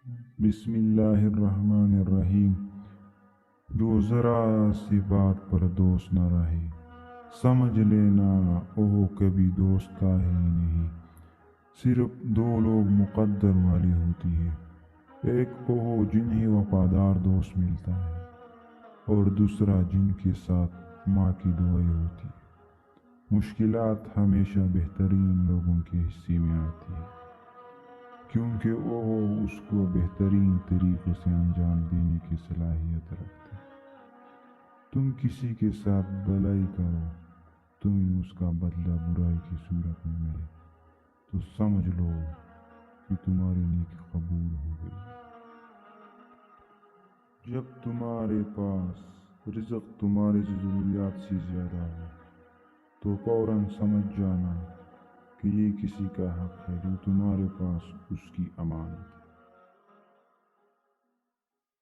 بسم اللہ الرحمن الرحیم۔ جو ذرا سی بات پر دوست نہ رہے، سمجھ لینا وہ کبھی دوست تھا ہی نہیں۔ صرف دو لوگ مقدر والی ہوتی ہے، ایک وہ جنہیں وفادار دوست ملتا ہے، اور دوسرا جن کے ساتھ ماں کی دعائیں ہوتی ہے۔ مشکلات ہمیشہ بہترین لوگوں کے حصے میں آتی ہے، کیونکہ وہ اس کو بہترین طریقے سے انجام دینے کی صلاحیت رکھتے ہیں۔ تم کسی کے ساتھ بھلائی کرو، تمہیں اس کا بدلہ برائی کی صورت میں ملے، تو سمجھ لو کہ تمہاری نیکی قبول ہو گئی۔ جب تمہارے پاس رزق تمہاری ضروریات سے زیادہ ہو، تو فوراً سمجھ جانا کہ یہ کسی کا حق ہے جو تمہارے پاس اس کی امانت ہے۔